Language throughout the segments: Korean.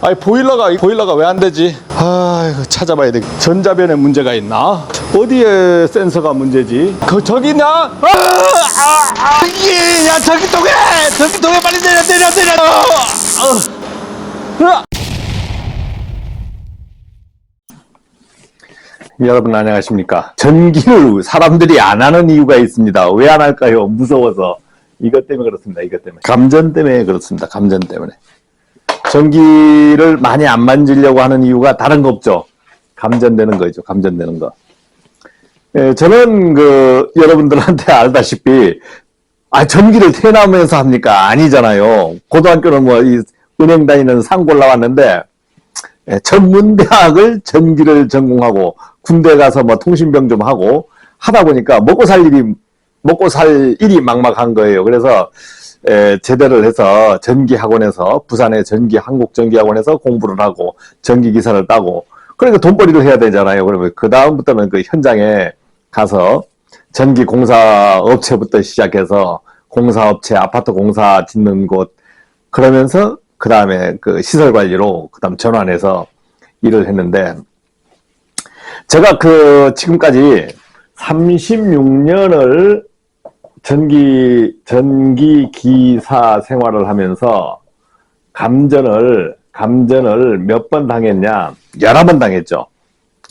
아니 보일러가 왜 안 되지? 아, 이거 찾아봐야 돼. 전자변에 문제가 있나? 어디에 센서가 문제지? 저기 있나? 예, 야, 전기통에 빨리 내려. 여러분 안녕하십니까? 전기를 사람들이 안 하는 이유가 있습니다. 왜 안 할까요? 무서워서. 이것 때문에 그렇습니다. 이것 때문에. 감전 때문에 그렇습니다. 감전 때문에. 전기를 많이 안 만지려고 하는 이유가 다른 거 없죠. 감전되는 거죠. 감전되는 거. 저는 여러분들한테 알다시피 전기를 태어나면서 합니까? 아니잖아요. 고등학교는 이 은행 다니는 상고 올라왔는데 전문대학을 전기를 전공하고 군대 가서 통신병 좀 하고 하다 보니까 먹고 살 일이 막막한 거예요. 그래서 제대를 해서 전기학원에서 부산의 한국전기학원에서 공부를 하고 전기기사를 따고 그러니까 돈벌이를 해야 되잖아요. 그러면 그 다음부터는 현장에 가서 전기공사 업체부터 시작해서 공사업체, 아파트 공사 짓는 곳 그러면서 그 다음에 시설관리로 그 다음 전환해서 일을 했는데 제가 지금까지 36년을 전기기사 생활을 하면서 감전을 몇 번 당했냐? 여러 번 당했죠.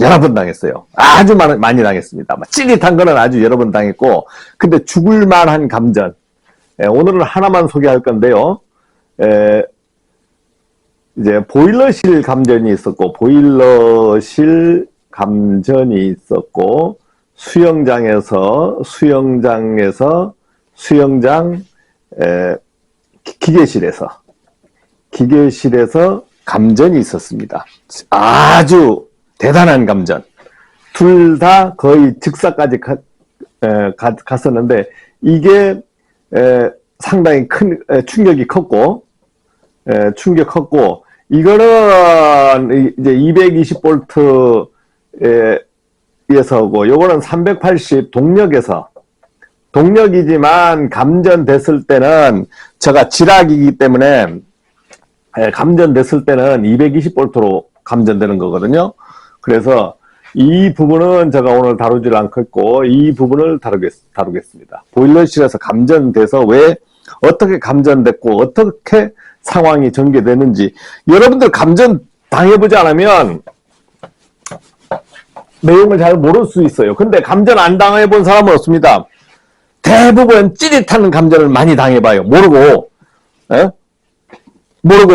여러 번 당했어요. 아주 많이 당했습니다. 찌릿한 거는 아주 여러 번 당했고, 근데 죽을 만한 감전. 오늘은 하나만 소개할 건데요. 이제 보일러실 감전이 있었고, 수영장에서 수영장 기계실에서 감전이 있었습니다. 아주 대단한 감전. 둘 다 거의 즉사까지 갔었는데 이게 상당히 큰 충격이 컸고 이거는 이제 220V에서고 요거는 380 동력이지만 감전됐을 때는 제가 지락이기 때문에 감전됐을 때는 220V로 감전되는 거거든요. 그래서 이 부분은 제가 오늘 다루질 않겠고 이 부분을 다루겠습니다. 보일러실에서 감전돼서 어떻게 감전됐고 어떻게 상황이 전개되는지 여러분들 감전 당해보지 않으면 내용을 잘 모를 수 있어요. 근데 감전 안 당해본 사람은 없습니다. 대부분 찌릿한 감전을 많이 당해봐요. 모르고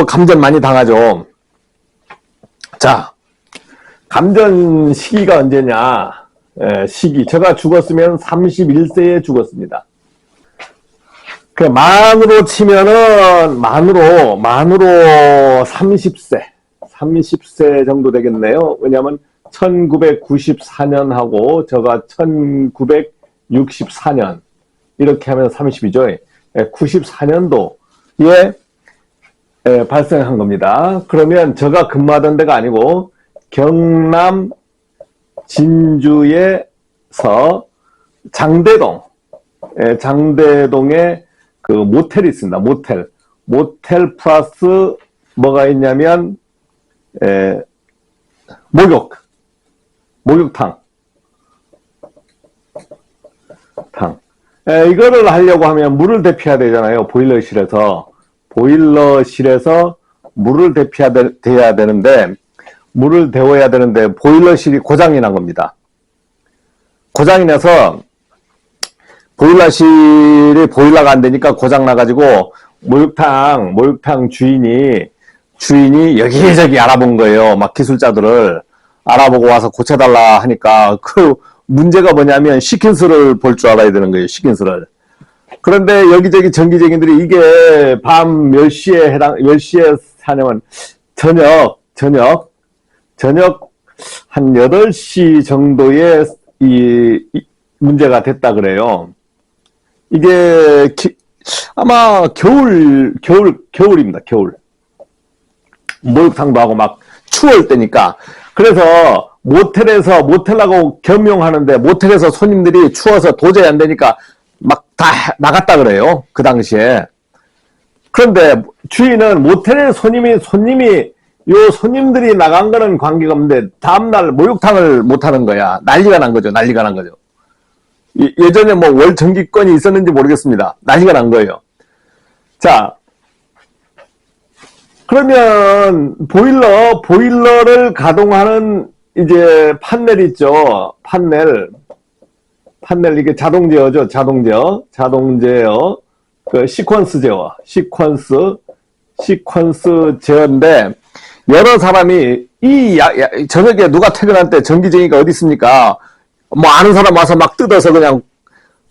감전 많이 당하죠. 자, 감전 시기가 언제냐? 제가 죽었으면 31세에 죽었습니다. 만으로 치면은 만으로 30세 정도 되겠네요. 왜냐하면 1994년하고 제가 1964년 이렇게 하면 30이죠. 94년도에 발생한 겁니다. 그러면 제가 근무하던 데가 아니고 경남 진주에서 장대동에 모텔이 있습니다. 모텔 플러스 뭐가 있냐면 목욕탕. 이거를 하려고 하면 물을 대피해야 되잖아요. 보일러실에서 물을 대피해야 되는데 물을 데워야 되는데 보일러실이 고장이 난 겁니다. 고장이 나서 보일러가 안 되니까 고장 나가지고 목욕탕 주인이 여기저기 알아본 거예요. 막 기술자들을 알아보고 와서 고쳐달라 하니까 문제가 뭐냐면 시킨스를 볼 줄 알아야 되는 거예요. 시킨스를. 그런데 여기저기 전기쟁이들이 이게 밤 10시에 하냐면 저녁 한 8시 정도에 이 문제가 됐다 그래요. 이게 아마 겨울입니다. 겨울. 목욕탕도 하고 막 추울 때니까. 그래서 모텔하고 겸용하는데 모텔에서 손님들이 추워서 도저히 안 되니까 막 다 나갔다 그래요. 그 당시에. 그런데 주인은 모텔에 손님이 요 손님들이 나간 거는 관계가 없는데 다음날 목욕탕을 못 하는 거야. 난리가 난 거죠. 난리가 난 거죠. 예전에 뭐 월 전기권이 있었는지 모르겠습니다. 난리가 난 거예요. 자, 그러면 보일러를 가동하는 이제 판넬 있죠. 판넬 이게 자동 제어죠. 자동 제어. 그 시퀀스 제어인데 여러 사람이 저녁에 누가 퇴근할 때 전기쟁이가 어디 있습니까? 뭐 아는 사람 와서 막 뜯어서 그냥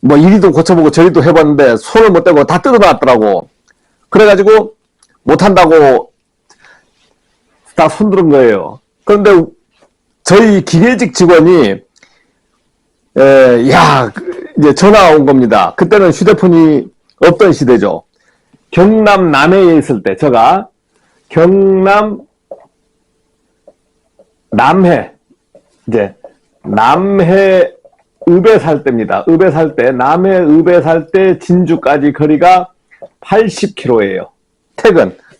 뭐 이리도 고쳐보고 저리도 해봤는데 손을 못 대고 다 뜯어놨더라고. 그래가지고 못한다고 다 손들은 거예요. 그런데 저희 기계직 직원이 이제 전화가 온 겁니다. 그때는 휴대폰이 없던 시대죠. 경남 남해에 있을 때 제가 경남 남해 읍에 살 때입니다. 남해 읍에 살 때 진주까지 거리가 80km예요.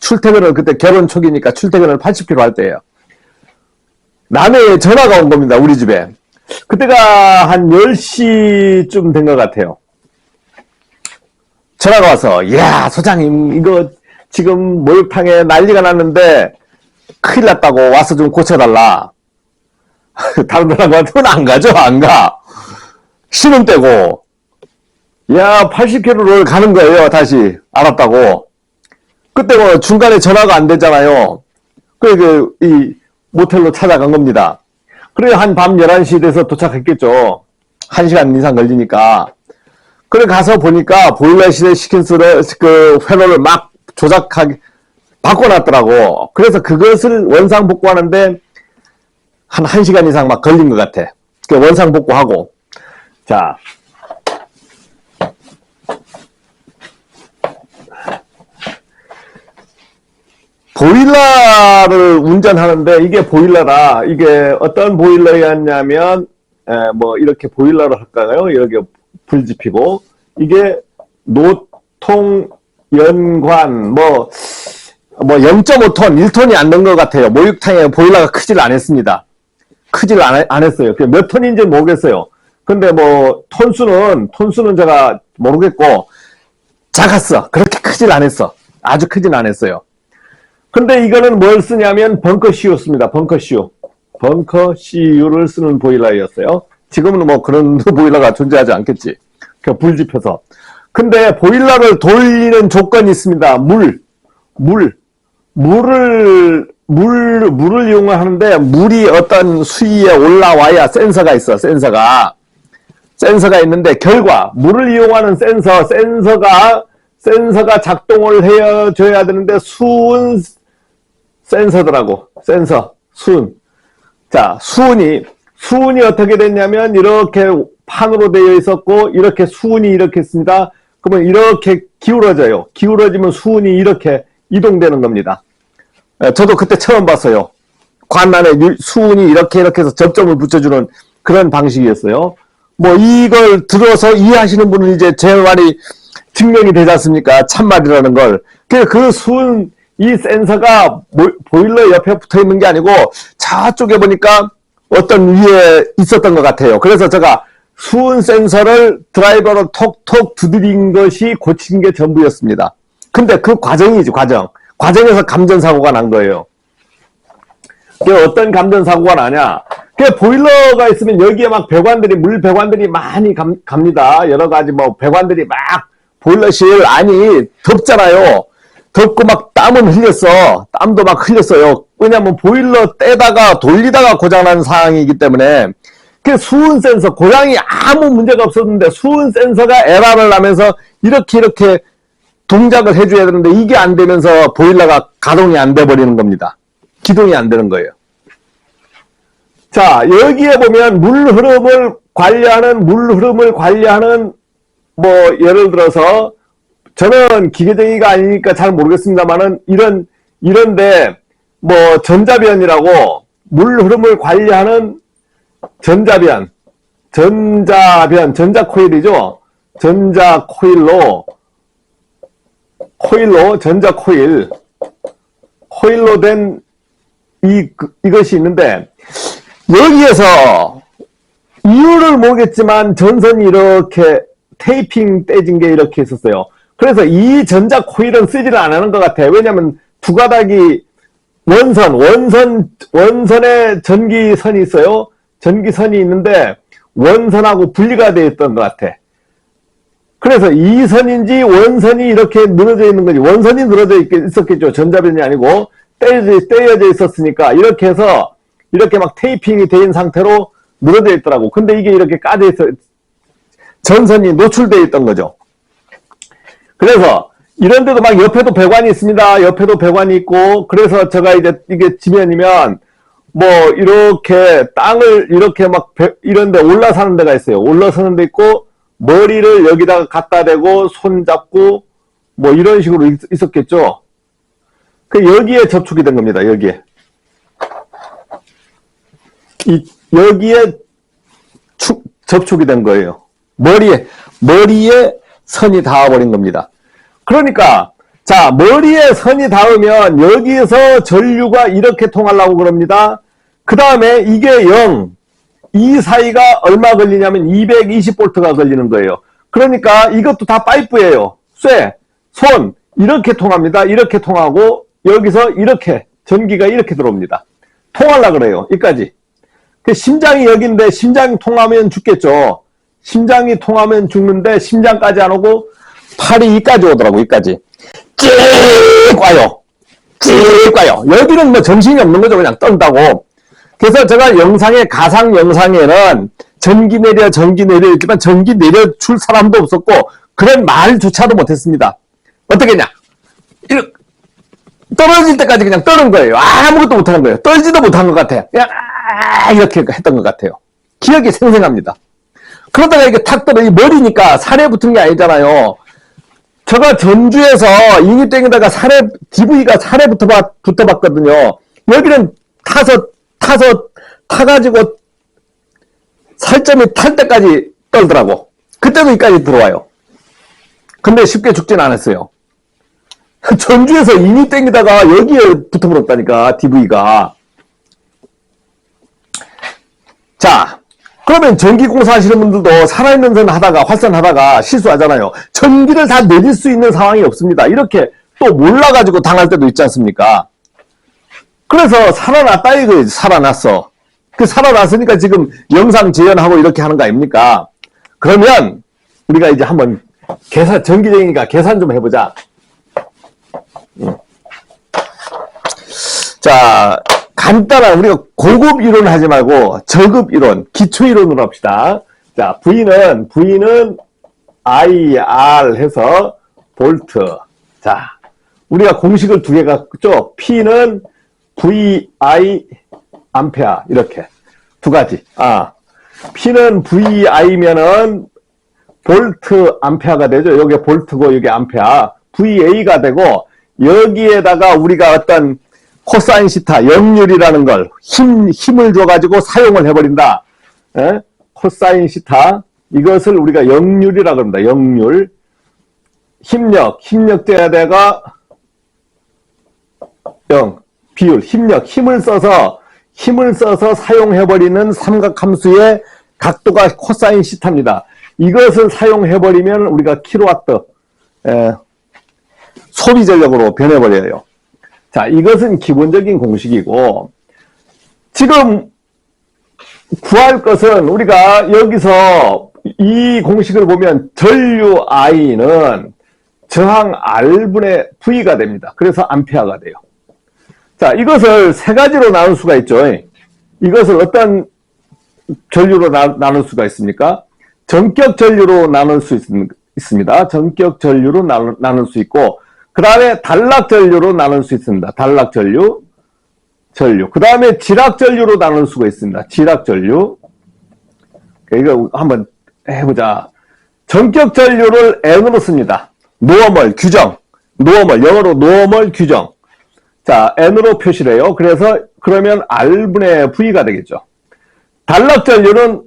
출퇴근을 그때 결혼 초기니까 출퇴근을 80km 할 때예요. 남해에 전화가 온 겁니다. 우리 집에. 그때가 한 10시쯤 된 것 같아요. 전화가 와서 야 소장님 이거 지금 목욕탕에 난리가 났는데 큰일 났다고 와서 좀 고쳐달라. 다른 사람한테는 안 가죠. 안 가. 신혼 때고 80km를 가는 거예요. 다시 알았다고. 그때 뭐 중간에 전화가 안 되잖아요. 그래서 이 모텔로 찾아간 겁니다. 그래 한 밤 11시 돼서 도착했겠죠. 1시간 이상 걸리니까. 그래 가서 보니까 보일러실에 시킨 그 회로를 막 조작하게 바꿔놨더라고. 그래서 그것을 원상복구하는데 한 1시간 이상 막 걸린 것 같아. 그 원상복구하고. 자. 보일러를 운전하는데 이게 보일러라. 이게 어떤 보일러였냐면 뭐 이렇게 보일러를 할까요? 여기 불 지피고 이게 노통 연관 뭐 0.5톤 1톤이 안 된 것 같아요. 목욕탕에 보일러가 크질 않았습니다. 크질 안 했어요. 몇 톤인지 모르겠어요. 근데 뭐 톤수는 제가 모르겠고 작았어. 그렇게 크질 않았어. 아주 크진 않았어요. 근데 이거는 뭘 쓰냐면 벙커CU입니다. 벙커CU를 쓰는 보일러였어요. 지금은 뭐 그런 보일러가 존재하지 않겠지. 불 지펴서. 근데 보일러를 돌리는 조건이 있습니다. 물을 이용을 하는데 물이 어떤 수위에 올라와야 센서가 있어. 센서가 있는데 물을 이용하는 센서가 작동을 해줘야 되는데 수은 센서더라고. 수은. 자, 수은이 어떻게 됐냐면 이렇게 판으로 되어 있었고 이렇게 수은이 이렇게 있습니다. 그러면 이렇게 기울어져요. 기울어지면 수은이 이렇게 이동되는 겁니다. 저도 그때 처음 봤어요. 관 안에 수은이 이렇게 해서 접점을 붙여주는 그런 방식이었어요. 뭐 이걸 들어서 이해하시는 분은 이제 제 말이 증명이 되지 않습니까? 참말이라는 걸. 그 수은 이 센서가 보일러 옆에 붙어 있는 게 아니고 저쪽에 보니까 어떤 위에 있었던 것 같아요. 그래서 제가 수은 센서를 드라이버로 톡톡 두드린 것이 고친 게 전부였습니다. 근데 그 과정이지, 과정에서 감전사고가 난 거예요. 어떤 감전사고가 나냐. 보일러가 있으면 여기에 막 물 배관들이 많이 갑니다. 여러 가지 뭐 배관들이 막 보일러실 안이 덥잖아요. 덥고 막 땀은 흘렸어. 땀도 막 흘렸어요. 왜냐면 보일러 떼다가 돌리다가 고장난 상황이기 때문에 수은 센서 고장이 아무 문제가 없었는데 수은 센서가 에러를 나면서 이렇게 동작을 해줘야 되는데 이게 안 되면서 보일러가 가동이 안 돼 버리는 겁니다. 기동이 안 되는 거예요. 자, 여기에 보면 물 흐름을 관리하는 뭐 예를 들어서 저는 기계쟁이가 아니니까 잘 모르겠습니다만은 이런데 뭐 전자변이라고 물 흐름을 관리하는 전자코일이죠. 코일로 된 이것이 있는데, 여기에서 이유를 모르겠지만 전선이 이렇게 테이핑 떼진 게 이렇게 있었어요. 그래서 이 전자 코일은 쓰지를 안 하는 것 같아요. 왜냐면 두 가닥이 원선에 전기선이 있어요. 전기선이 있는데 원선하고 분리가 되어 있던 것 같아. 그래서 이 선인지 원선이 이렇게 늘어져 있는 건지, 원선이 늘어져 있었겠죠. 전자변이 아니고 떼어져 있었으니까 이렇게 해서 이렇게 막 테이핑이 된 상태로 늘어져 있더라고. 근데 이게 이렇게 까져 있어, 전선이 노출되어 있던 거죠. 그래서 이런 데도 막 옆에도 배관이 있습니다. 옆에도 배관이 있고, 그래서 제가 이제 이게 지면이면 뭐 이렇게 땅을 이렇게 막 이런 데 올라서는 데가 있어요. 올라서는 데 있고, 머리를 여기다가 갖다 대고 손 잡고 뭐 이런 식으로 있었겠죠. 그 여기에 접촉이 된 겁니다. 여기에 접촉이 된 거예요. 머리에 선이 닿아버린 겁니다. 그러니까 자, 머리에 선이 닿으면 여기에서 전류가 이렇게 통하려고 그럽니다. 그 다음에 이게 0, 이 사이가 얼마 걸리냐면 220V가 걸리는 거예요. 그러니까 이것도 다 파이프예요. 손 이렇게 통합니다. 이렇게 통하고 여기서 이렇게 전기가 이렇게 들어옵니다. 통하려고 그래요. 여기까지. 그 심장이 여기인데 심장이 통하면 죽겠죠. 심장이 통하면 죽는데 심장까지 안 오고 팔이 여기까지 오더라고. 여기까지 쭉 와요. 쭉 와요. 여기는 뭐 정신이 없는 거죠. 그냥 떤다고. 그래서 제가 가상 영상에는 전기 내려 했지만 전기 내려줄 사람도 없었고 그런 말조차도 못했습니다. 어떻게 했냐? 떨어질 때까지 그냥 떠는 거예요. 아무것도 못하는 거예요. 떨지도 못한 것 같아요. 그냥 이렇게 했던 것 같아요. 기억이 생생합니다. 그러다가 이게 탁 떨어져, 머리니까 살에 붙은 게 아니잖아요. 제가 전주에서 인위땡에다가 DV가 살에 붙어봤거든요. 여기는 타가지고 살점이 탈 때까지 떨더라고. 그때도 여기까지 들어와요. 근데 쉽게 죽진 않았어요. 전주에서 인이 땡기다가 여기에 붙어버렸다니까, DV가. 자, 그러면 전기공사 하시는 분들도 살아있는 선 하다가, 활선하다가 실수하잖아요. 전기를 다 내릴 수 있는 상황이 없습니다. 이렇게 또 몰라가지고 당할 때도 있지 않습니까? 그래서 살아났다 이거. 살아났어. 살아났으니까 지금 영상 재현하고 이렇게 하는 거 아닙니까? 그러면 우리가 이제 한번 전기적이니까 계산 좀 해보자. 자, 간단한, 우리가 고급 이론 하지 말고 저급 이론, 기초 이론으로 합시다. 자, V는 IR 해서 볼트. 자, 우리가 공식을 두 개가 있죠. P는 VI 암페어, 이렇게 두 가지. P는 VI면은 볼트 암페어가 되죠. 여기 볼트고 여기 암페어. VA가 되고, 여기에다가 우리가 어떤 코사인 시타, 역률이라는 걸 힘을 줘가지고 사용을 해버린다. 코사인 시타, 이것을 우리가 역률이라고 합니다. 역률. 힘력 돼야가 0. 비율, 힘을 써서 사용해버리는 삼각함수의 각도가 코사인 시타입니다. 이것을 사용해버리면 우리가 킬로와트, 소비 전력으로 변해버려요. 자, 이것은 기본적인 공식이고, 지금 구할 것은 우리가 여기서 이 공식을 보면 전류 I는 저항 R분의 V가 됩니다. 그래서 암페어가 돼요. 자, 이것을 세 가지로 나눌 수가 있죠. 이것을 어떤 전류로 나눌 수가 있습니까? 전격 전류로 나눌 수 있습니다. 전격 전류로 나눌 수 있고, 그 다음에 단락 전류로 나눌 수 있습니다. 단락 전류. 그 다음에 지락 전류로 나눌 수가 있습니다. 지락 전류. 이거 한번 해보자. 전격 전류를 N으로 씁니다. 노멀 규정. 영어로 노멀 규정. 자, N으로 표시를 해요. 그러면 R분의 V가 되겠죠. 단락 전류는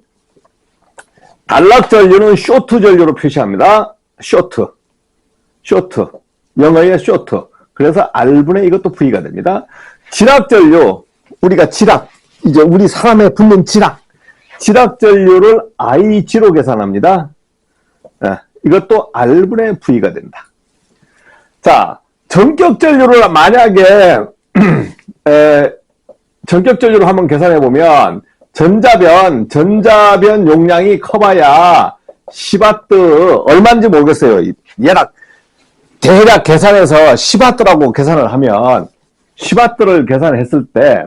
쇼트 전류로 표시합니다. 쇼트. 영어의 쇼트. 그래서 R분의 이것도 V가 됩니다. 지락 전류. 우리가 지락, 이제 우리 사람에 붙는 지락 전류를 IG로 계산합니다. 이것도 R분의 V가 된다. 자, 전격 전류를 만약에 전격 전류를 한번 계산해 보면 전자변 용량이 커봐야 10W 얼마인지 모르겠어요. 대략 계산해서 10W라고 계산을 하면 10W를 계산했을 때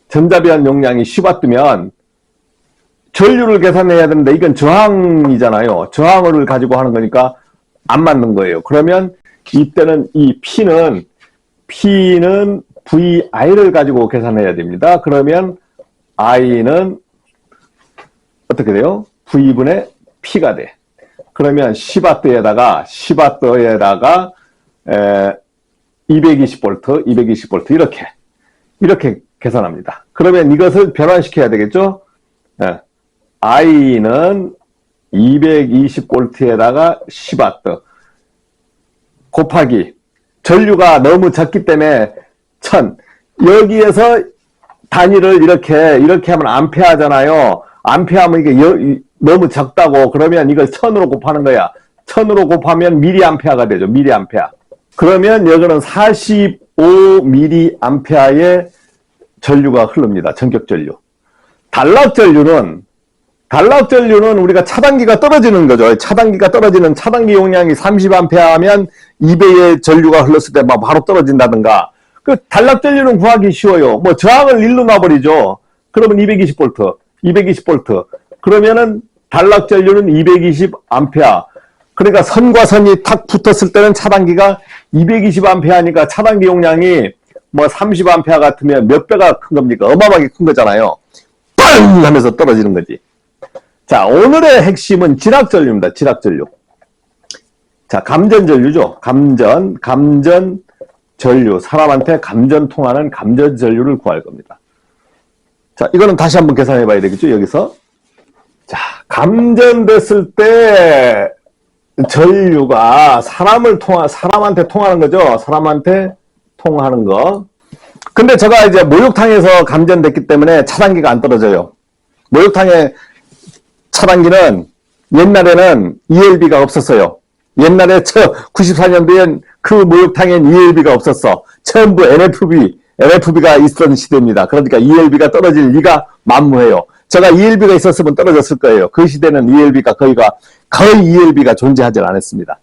전자변 용량이 10W면 전류를 계산해야 되는데 이건 저항이잖아요. 저항을 가지고 하는 거니까 안 맞는 거예요. 그러면 이때는 이 P는 VI를 가지고 계산해야 됩니다. 그러면 I는 어떻게 돼요? V분의 P가 돼. 그러면 10W에다가 220V 이렇게 계산합니다. 그러면 이것을 변환시켜야 되겠죠? I는 220V에다가 10W 곱하기 전류가 너무 적기 때문에 1000 여기에서 단위를 이렇게 하면 암페어잖아요. 암페어하면 이게 너무 적다고 그러면 이걸 1000으로 곱하는 거야. 1000으로 곱하면 미리암페어가 되죠. 미리암페어. 그러면 여기는 45mA의 전류가 흐릅니다. 전격 전류. 단락 전류는 우리가 차단기가 떨어지는 거죠. 차단기가 떨어지는 차단기 용량이 30A 하면 2배의 전류가 흘렀을 때 바로 떨어진다든가. 그 단락 전류는 구하기 쉬워요. 뭐 저항을 1로 놔버리죠. 그러면 220V. 그러면은 단락 전류는 220A. 그러니까 선과 선이 탁 붙었을 때는 차단기가 220A니까 차단기 용량이 뭐 30A 같으면 몇 배가 큰 겁니까? 어마어마하게 큰 거잖아요. 빵! 하면서 떨어지는 거지. 자, 오늘의 핵심은 지락전류입니다. 지락전류. 자, 감전전류죠. 감전전류. 사람한테 감전 통하는 감전전류를 구할 겁니다. 자, 이거는 다시 한번 계산해 봐야 되겠죠. 여기서. 자, 감전됐을 때 전류가 사람한테 통하는 거죠. 사람한테 통하는 거. 근데 제가 이제 목욕탕에서 감전됐기 때문에 차단기가 안 떨어져요. 목욕탕에 차단기는 옛날에는 ELB가 없었어요. 옛날에 94년도엔 그 목욕탕엔 ELB가 없었어. 전부 NFB가 있었던 시대입니다. 그러니까 ELB가 떨어질 리가 만무해요. 제가 ELB가 있었으면 떨어졌을 거예요. 그 시대는 ELB가 거의 ELB가 존재하지 않았습니다.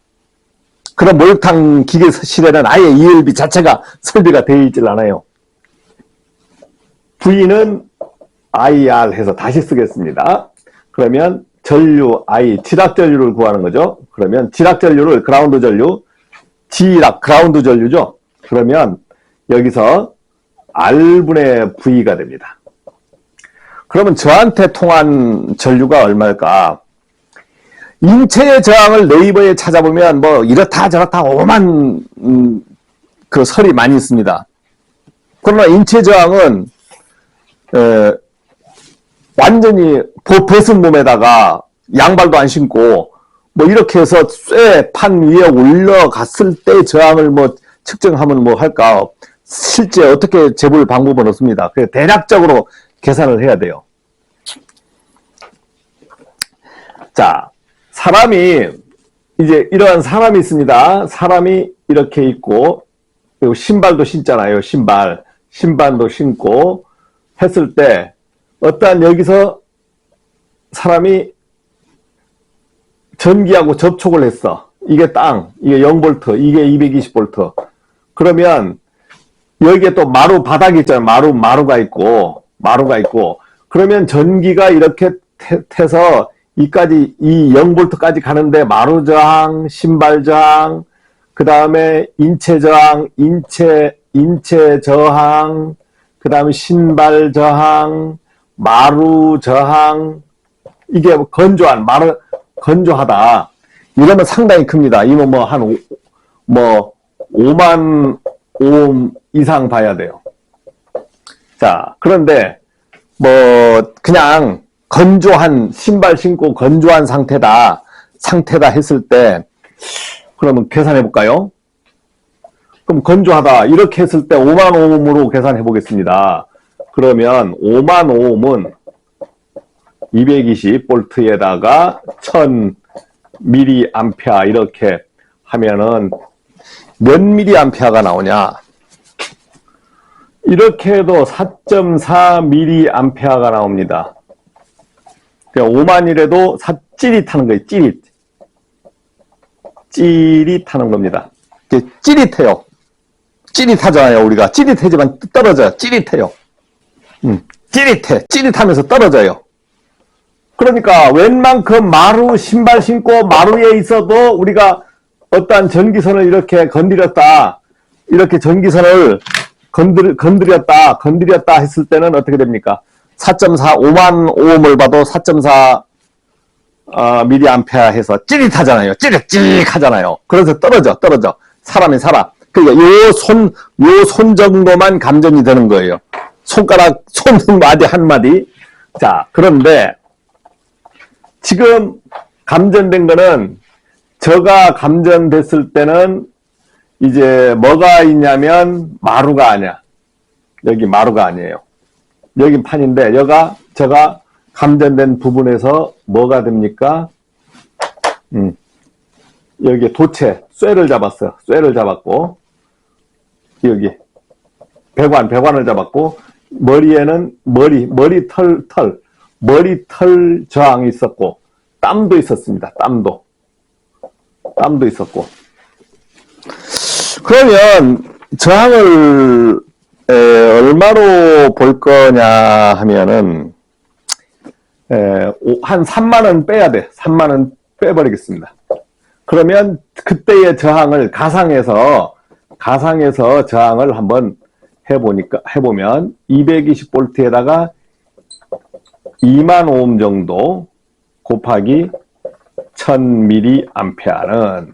그런 목욕탕 기계 시대는 아예 ELB 자체가 설비가 되어 있질 않아요. V는 IR 해서 다시 쓰겠습니다. 그러면 전류 I, 지락전류를 구하는 거죠. 그러면 지락전류를 그라운드 전류, 그라운드 전류죠. 그러면 여기서 R분의 V가 됩니다. 그러면 저한테 통한 전류가 얼마일까? 인체의 저항을 네이버에 찾아보면 뭐 이렇다 저렇다 오만 그 설이 많이 있습니다. 그러나 인체 저항은 완전히 배순 몸에다가 양발도 안 신고 뭐 이렇게 해서 쇠판 위에 올라갔을 때 저항을 뭐 측정하면 뭐 할까? 실제 어떻게 재볼 방법은 없습니다. 그래서 대략적으로 계산을 해야 돼요. 자, 사람이 이제 이러한 사람이 있습니다. 사람이 이렇게 있고 그리고 신발도 신잖아요. 신발도 신고 했을 때 어떠한 여기서 사람이 전기하고 접촉을 했어. 이게 이게 0V, 이게 220V. 그러면 여기에 또 마루 바닥이 있잖아요. 마루가 있고. 그러면 전기가 이렇게 태서 이 0V까지 가는데 마루 저항, 신발 저항, 그 다음에 인체 저항, 인체 저항, 그 다음에 신발 저항, 마루 저항, 이게 건조하다. 이러면 상당히 큽니다. 이건 뭐 5만 오hm 이상 봐야 돼요. 자, 그런데 뭐 그냥 건조한 신발 신고 건조한 상태다 했을 때 그러면 계산해 볼까요? 그럼 건조하다 이렇게 했을 때 5만 ohm으로 계산해 보겠습니다. 그러면 5만 오음은 220V에다가 1000mA 이렇게 하면은 몇 mA가 나오냐? 이렇게 해도 4.4mA가 나옵니다. 그러니까 5만이라도 찌릿하는 거예요. 찌릿하는 겁니다. 찌릿해요. 찌릿하잖아요. 우리가 찌릿해지만 떨어져요. 찌릿해요. 찌릿하면서 떨어져요. 그러니까 웬만큼 마루 신발 신고 마루에 있어도 우리가 어떠한 전기선을 이렇게 건드렸다, 이렇게 전기선을 건드렸다 했을 때는 어떻게 됩니까? 4.4, 5만 오음을 봐도 4.4 mA 해서 찌릿하잖아요. 찌릿하잖아요. 그래서 떨어져. 사람이 살아. 그러니까 요 손 정도만 감전이 되는 거예요. 손 마디 한 마디. 자, 그런데 지금 감전된 거는 저가 감전됐을 때는 이제 뭐가 있냐면 마루가 아니야. 여기 마루가 아니에요. 여기 판인데 저가 감전된 부분에서 뭐가 됩니까? 여기 도체, 쇠를 잡았어요. 쇠를 잡았고 여기 배관을 잡았고 머리에는 머리털 저항이 있었고 땀도 있었습니다. 땀도 있었고. 그러면 저항을 얼마로 볼 거냐 하면은 한 3만 원 빼야 돼. 3만 원 빼버리겠습니다. 그러면 그때의 저항을 가상해서 저항을 한번 해보면 220V에다가 2만 오hm 정도 곱하기 1000mA는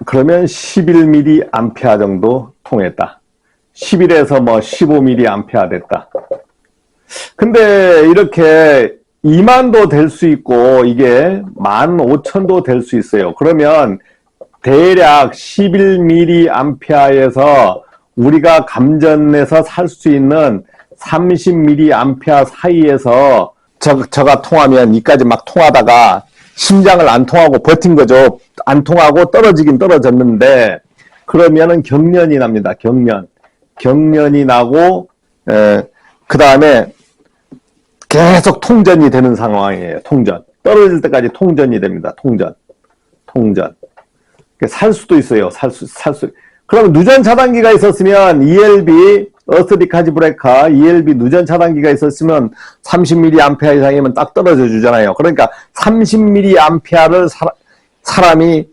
그러면 11mA 정도 통했다. 11에서 15mA 됐다. 근데 이렇게 2만도 될 수 있고 이게 15,000도 될 수 있어요. 그러면 대략 11mA에서 우리가 감전해서 살 수 있는 30mA 사이에서 저가 통하면 이까지 막 통하다가 심장을 안 통하고 버틴 거죠. 안 통하고 떨어지긴 떨어졌는데 그러면은 경련이 납니다. 경련이 나고 그 다음에 계속 통전이 되는 상황이에요. 통전. 떨어질 때까지 통전이 됩니다. 통전. 살 수도 있어요. 살 수. 그럼 누전 차단기가 있었으면 ELB, 어스틱 하지 브레이커, ELB 누전 차단기가 있었으면 30mA 이상이면 딱 떨어져 주잖아요. 그러니까 30mA를 사람이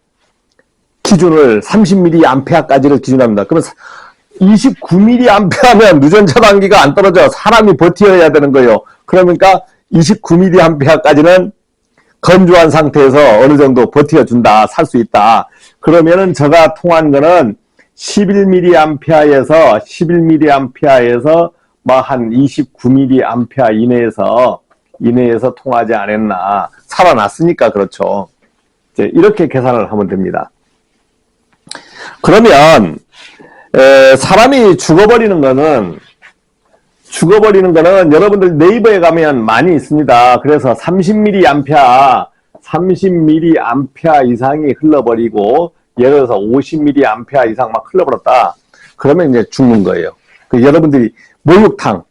기준을 30mA까지를 기준합니다. 그러면 29mA면 누전 차단기가 안 떨어져. 사람이 버텨야 되는 거예요. 그러니까 29mA까지는 건조한 상태에서 어느 정도 버텨준다. 살 수 있다. 그러면은 제가 통한 거는 11mA에서 뭐 한 29mA 이내에서 통하지 않았나. 살아났으니까 그렇죠. 이제 이렇게 계산을 하면 됩니다. 그러면 사람이 죽어버리는 거는 여러분들 네이버에 가면 많이 있습니다. 그래서 30mA 이상이 흘러버리고 예를 들어서 50mA 이상 막 흘러버렸다. 그러면 이제 죽는 거예요. 여러분들이 목욕탕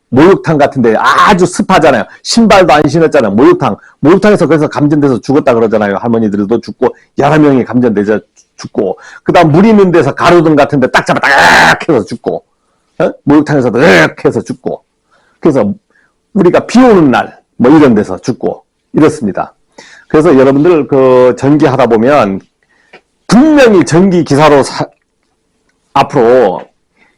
같은데 아주 습하잖아요. 신발도 안 신었잖아요. 목욕탕에서 그래서 감전돼서 죽었다 그러잖아요. 할머니들도 죽고 여러 명이 감전돼서 죽고 그 다음 물 있는 데서 가로등 같은데 딱 잡아 딱 해서 죽고 목욕탕에서도 이렇게 해서 죽고 그래서 우리가 비 오는 날 뭐 이런 데서 죽고 이렇습니다. 그래서 여러분들 전기 하다 보면 분명히 전기 기사로 앞으로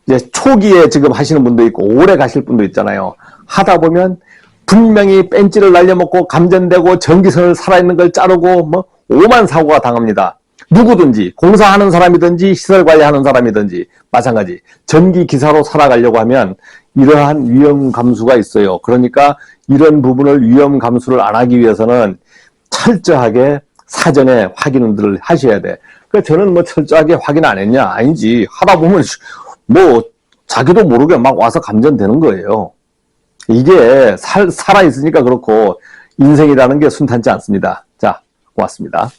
이제 초기에 지금 하시는 분도 있고 오래 가실 분도 있잖아요. 하다 보면 분명히 벤치를 날려먹고 감전되고 전기선을 살아있는 걸 자르고 뭐 오만 사고가 당합니다. 누구든지 공사하는 사람이든지 시설 관리하는 사람이든지 마찬가지 전기 기사로 살아가려고 하면 이러한 위험 감수가 있어요. 그러니까 이런 부분을 위험 감수를 안 하기 위해서는 철저하게 사전에 확인들을 하셔야 돼. 저는 뭐 철저하게 확인 안 했냐? 아니지. 하다 보면 뭐 자기도 모르게 막 와서 감전되는 거예요. 이게 살아있으니까 그렇고 인생이라는 게 순탄치 않습니다. 자, 고맙습니다.